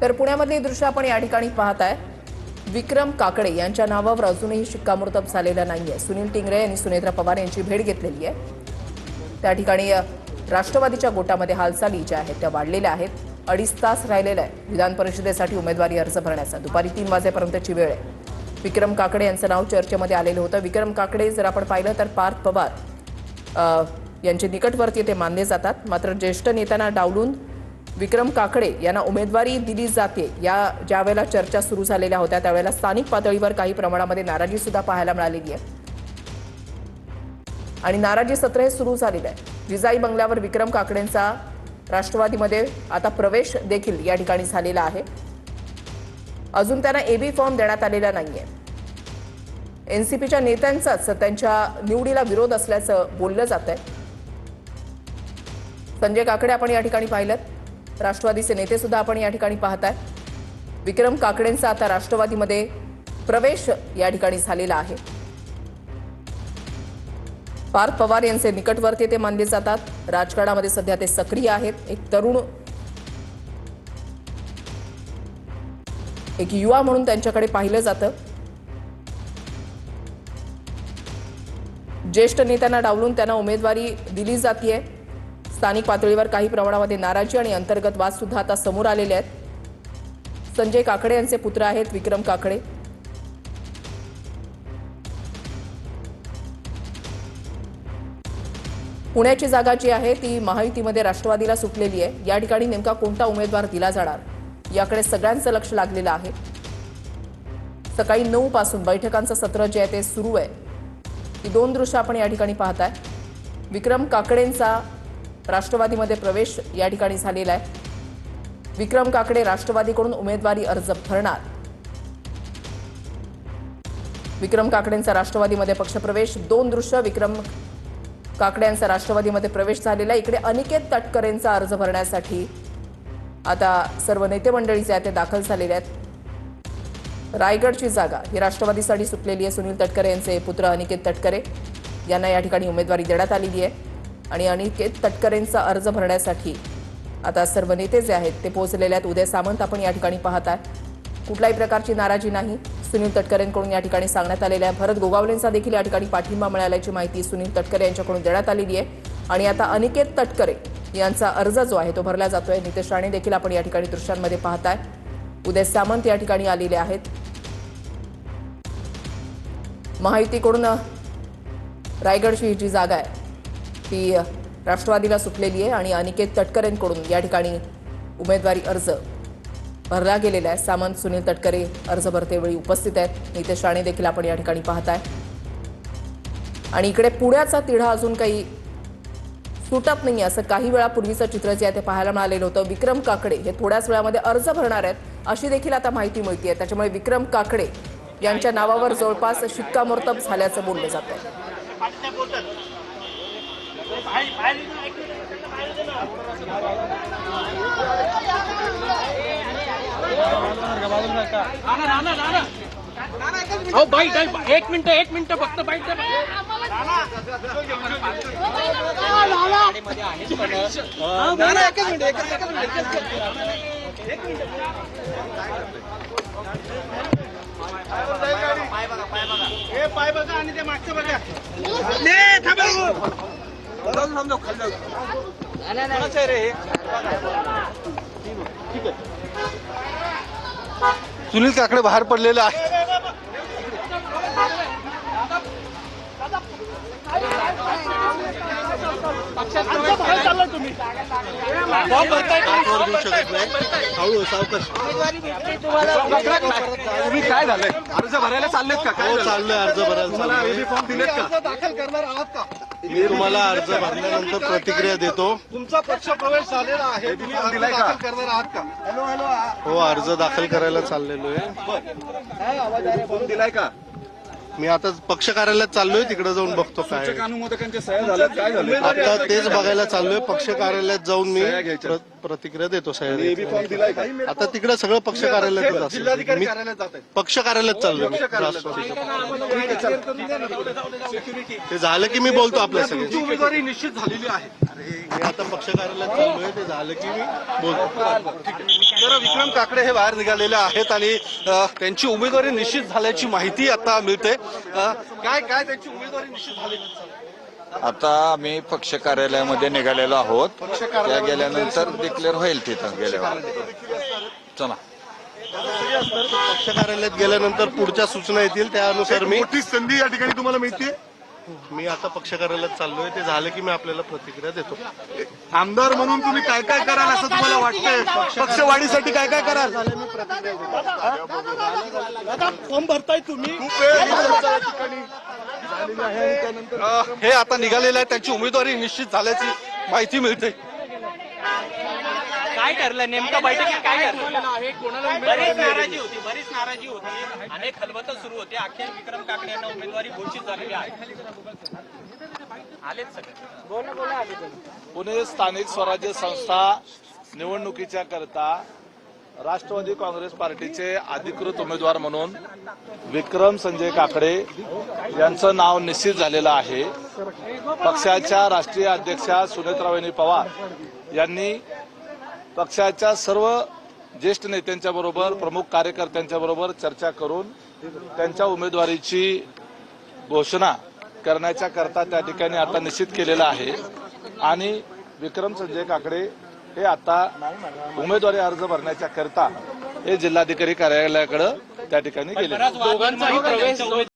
तर पुण्यामधली दृश्य आपण या ठिकाणी पाहताय। विक्रम काकडे यांच्या नावावर अजूनही शिक्कामोर्तब झालेला नाहीये। सुनील टिंगरे यांनी सुनेत्रा पवार यांची भेट घेतलेली आहे। त्या ठिकाणी राष्ट्रवादीच्या गोटामध्ये हालचाली ज्या आहेत त्या वाढलेल्या आहेत। 2.5 तास राहिलेला आहे विधान परिषदेसाठी उमेदवारी अर्ज भरण्याचा। दुपारी 3 वाजेपर्यंतची वेळ आहे। विक्रम काकडे यांचं नाव चर्चेमध्ये आलेलं होतं। विक्रम काकडे जर आपण पाहिलं तर पार्थ पवार यांचे निकटवर्ती ते मानले जातात। मात्र ज्येष्ठ नेत्यांना डावलून विक्रम काकडे यांना उमेदवारी दिली जाते या ज्यावेळेला चर्चा सुरू झालेल्या होत्या त्यावेळेला स्थानिक पातळीवर काही प्रमाणामध्ये नाराजी सुद्धा पाहायला मिळालेली आहे आणि नाराजी सत्र हे सुरू झालेलं आहे। जिजाई बंगल्यावर विक्रम काकडेंचा राष्ट्रवादीमध्ये आता प्रवेश देखील या ठिकाणी झालेला आहे। अजून त्यांना एबी फॉर्म देण्यात आलेला नाहीये। एनसीपीच्या नेत्यांचाच त्यांच्या निवडीला विरोध असल्याचं बोललं जातंय। संजय काकडे आपण या ठिकाणी पाहिलं, राष्ट्रवादीचे नेते सुद्धा आपण या ठिकाणी पाहताय। विक्रम काकडेंचा आता राष्ट्रवादीमध्ये प्रवेश या ठिकाणी झालेला आहे। पार्थ पवार यांचे निकटवर्ती ते मानले जातात। राजकारणामध्ये सध्या ते सक्रिय आहेत। एक तरुण एक युवा म्हणून त्यांच्याकडे पाहिलं जातं। ज्येष्ठ नेत्यांना डावलून त्यांना उमेदवारी दिली जाते। स्थानिक पातळीवर काही प्रमाणामध्ये नाराजी आणि अंतर्गत वाद सुद्धा आता समोर आलेले आहेत। संजय काकडे यांचे पुत्र आहेत विक्रम काकडे। पुण्याची जागा जी आहे ती महायुतीमध्ये राष्ट्रवादीला सुटलेली आहे। या ठिकाणी नेमका कोणता उमेदवार दिला जाणार याकडे सगळ्यांचं लक्ष लागलेलं आहे। सकाळी 9 पासून बैठकांचं सत्र जे आहे ते सुरू आहे। ही 2 दृश्य आपण या ठिकाणी पाहताय। विक्रम काकडेंचा राष्ट्रवादीमध्ये प्रवेश या ठिकाणी झालेला आहे। विक्रम काकडे राष्ट्रवादीकडून उमेदवारी अर्ज भरणार। विक्रम काकडेंचा राष्ट्रवादीमध्ये पक्षप्रवेश। 2 दृश्य विक्रम काकडे यांचा राष्ट्रवादीमध्ये प्रवेश झालेला आहे। इकडे अनिकेत तटकरेंचा अर्ज भरण्यासाठी आता सर्व नेते मंडळी जे आहेत ते दाखल झालेले आहेत। रायगडची जागा ही राष्ट्रवादीसाठी सुटलेली आहे। सुनील तटकरे यांचे पुत्र अनिकेत तटकरे यांना या ठिकाणी उमेदवारी देण्यात आलेली आहे आणि अनिकेत तटकरेंचा अर्ज भरण्यासाठी आता सर्व नेते जे आहेत ते पोहोचलेले आहेत। उदय सामंत आपण या ठिकाणी पाहताय। कुठल्याही प्रकारची नाराजी नाही सुनील तटकरेंकडून या ठिकाणी सांगण्यात आलेलं आहे। भरत गोगावलेंचा देखील या ठिकाणी पाठिंबा मिळाल्याची माहिती सुनील तटकरे यांच्याकडून देण्यात आलेली आहे आणि आता अनिकेत तटकरे यांचा अर्ज जो आहे तो भरला जातोय। नितेश राणे देखील आपण या ठिकाणी दृश्यांमध्ये पाहताय। उदय सामंत या ठिकाणी आलेले आहेत। महायुतीकडून रायगडची जी जागा आहे ती राष्ट्रवादीला सुटलेली आहे आणि अनिकेत तटकरेंकडून या ठिकाणी उमेदवारी अर्ज भरला गेलेला आहे। सामंत सुनील तटकरे अर्ज भरतेवेळी उपस्थित आहेत। नितेश राणे देखील आपण या ठिकाणी पाहताय आणि इकडे पुण्याचा तिढा अजून काही सुटत नाही असं काही वेळापूर्वीचं चित्र जे आहे ते पाहायला मिळालेलं होतं। विक्रम काकडे हे थोड्याच वेळामध्ये अर्ज भरणार आहेत अशी देखील आता माहिती मिळते। त्याच्यामुळे विक्रम काकडे यांच्या नावावर जवळपास शिक्कामोर्तब झाल्याचं बोललं जातं। एक मिनिट फक्त बाईट पाय बघा आणि ते मागचं बघा। सुनील काकडे बाहेर पडलेले आहे। तुम्ही काय झालंय अर्ज भरायला चाललेत का? काय चाललंय अर्ज भरायला? तुम्हाला एबी फॉर्म दिलेत का? दाखल करणार आहात का? मी तुम्हाला अर्ज भरल्यानंतर प्रतिक्रिया देतो। तुमचा पक्ष प्रवेश झालेला आहे, तुम्ही अर्ज दाखल करणार आहात का? हॅलो हॅलो हो अर्ज दाखल करायला चाललेलो आहे। फॉर्म दिलाय का? मी आता पक्ष कार्यालयात चाललोय, तिकडे जाऊन बघतो काय अनुमोदकांच्या सह्या झाल्यात, काय झालं? आता तेच बघायला चाललोय। पक्ष कार्यालयात जाऊन मी प्रतिक्रिया देतो साहेब। एबी फॉर्म दिलाय का? आता तिकडे सगळं पक्ष कार्यालयात जिल्हाधिकारी मी कार्यालयात जात आहे। पक्ष कार्यालयात चाललोय मी राष्ट्रवादीच्या। ते झालं की मी बोलतो आपल्या सगळ्यांशी। उमेदवारी निश्चित झालेली आहे। मी आता पक्ष कार्यालयात चाललोय, ते झालं की मी बोलतो. तर विक्रम काकडे हे बाहेर निघालेले आहेत आणि त्यांची उमेदवारी निश्चित झाल्याची माहिती आता मिळते. काय काय त्यांची उमेदवारी निश्चित झाली? आता आम्ही पक्ष कार्यालयामध्ये निघालेलो आहोत. त्या गेल्यानंतर डिक्लेअर होईल तिथं गेल्यावर. चला, पक्ष कार्यालयात गेल्यानंतर पुढच्या सूचना येतील त्यानुसार मी मोठी संधी या ठिकाणी तुम्हाला मिळते. मी आता पक्ष कार्यालयात चाललोय, ते झालं की मी आपल्याला प्रतिक्रिया देतो. आमदार म्हणून तुम्ही काय काय कराल असं तुम्हाला वाटतंय? पक्षवाढीसाठी काय काय कराल? फॉर्म भरताय तुम्ही. खूप वेळ या ठिकाणी झालेली आहे. त्यानंतर हे आता निघालेले आहे, त्यांची उमेदवारी निश्चित झाल्याची माहिती मिळते. काय ठरलं नेमकं बैठकीत काय ठरलं आहे? कोणाला बरीच नाराजी होती, अनेक खलबतं सुरू होते. अखेर विक्रम काकडे यांना उमेदवारी घोषित झालेली आहे. आलेच सगळे. पुणे स्थानिक स्वराज्य संस्था निवडणुकीच्या करता राष्ट्रवादी काँग्रेस पार्टीचे अधिकृत उमेदवार म्हणून विक्रम संजय काकडे यांचं नाव निश्चित झालेलं आहे. पक्षाच्या राष्ट्रीय अध्यक्षा सुनेत्रावहिनी पवार यांनी पक्षाच्या सर्व ज्येष्ठ नेत्यांच्या बरोबर, प्रमुख कार्यकर्त्यांच्या बरोबर चर्चा करून त्यांच्या उमेदवारीची घोषणा करण्याच्या करता त्या ठिकाणी आता निश्चित केलेलं आहे. आणि विक्रम संजय काकडे हे आता उमेदवारी अर्ज भरण्याच्या करता हे जिल्हाधिकारी कार्यालयाकडे त्या ठिकाणी गेले. दोघांचाही प्रवेश